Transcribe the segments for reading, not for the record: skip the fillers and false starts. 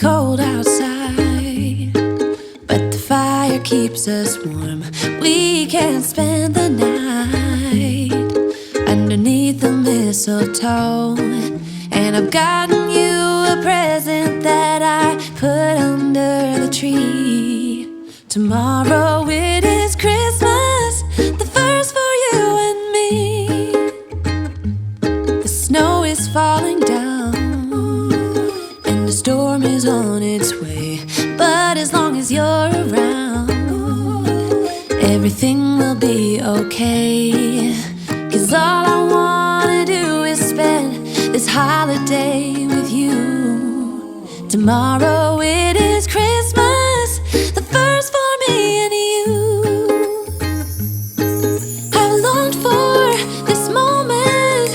cold outside, but the fire keeps us warm. We can spend the night underneath the mistletoe. And I've gotten you a present that I put under the tree. Tomorrow it is Christmas, the first for you and me. The snow is falling down and the storm is on its way. But as long as you're around, everything will be okay. 'Cause all I wanna do is spend this holiday with you. Tomorrow it is Christmas, the first for me and you. I've longed for this moment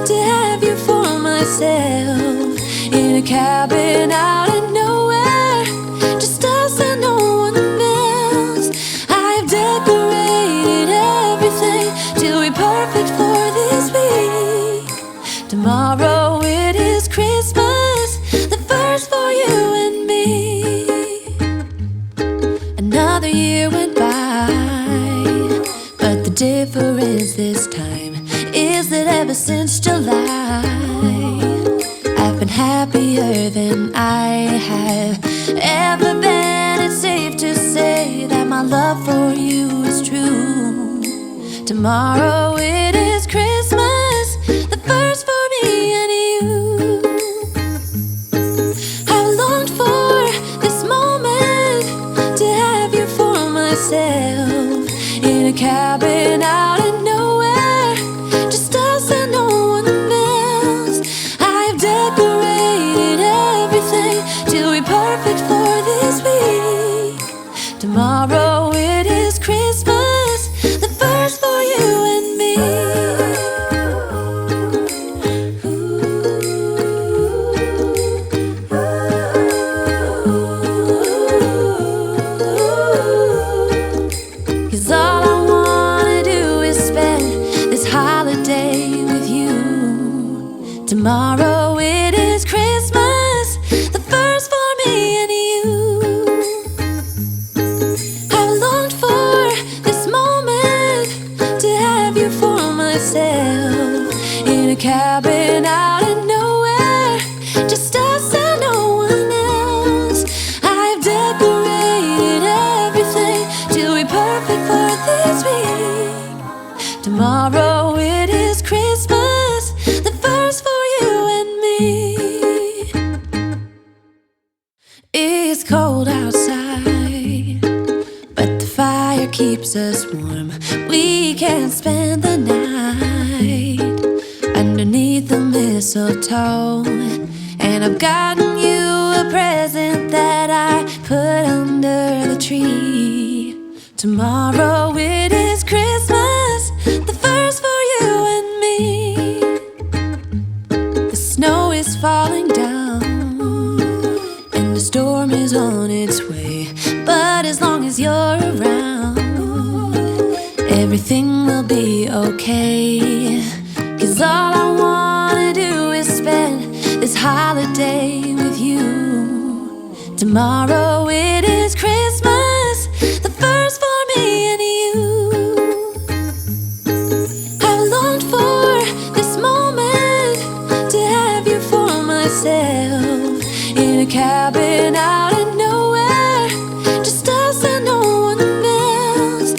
to have you for myself, in a cabin out in nowhere, just us and no one else. I've decorated everything to be perfect for this week. Tomorrow it is Christmas, the first for you and me. Another year went by, but the difference this time is that ever since July, I've been happier than I have ever been. It's safe to say that my love for you is true. Tomorrow it is Christmas, the first for me and you. I've longed for this moment to have you for myself, in a cabin out in nowhere, just us and no one else. I've decorated everything to be perfect for this week. Tomorrow it is Christmas, the first for you and me. 'Cause all I wanna do is spend this holiday with you. Tomorrow it is Christmas, the first for me and you. I've longed for this moment to have you for myself, in a cabin out in nowhere, just us and no one else. I've decorated everything to be perfect for this week. Tomorrow it is Christmas, the first for you and me. It's cold outside, but the fire keeps us warm. We can spend the night underneath the mistletoe. And I've gotten you a present that I put under the tree. Tomorrow it is Christmas, the first for you and me. The snow is falling down and the storm is on its way. But as long as you're around, everything will be okay. 'Cause all I wanna do is spend this holiday with you. Tomorrow it is Christmas, the first for me and you. I've longed for this moment to have you for myself, in a cabin out in nowhere, just us and no one else.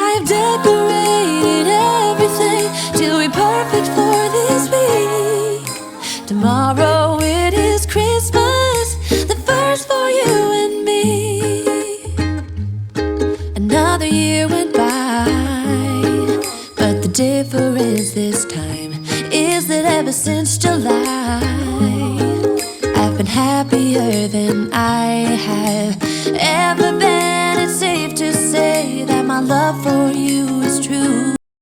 I've decorated everything to be perfect for this week. Tomorrow it is Christmas, the first for you and me. Another year went by, but the difference this time is that ever since July, I've been happier than I have ever been. It's safe to say that my love for you is true.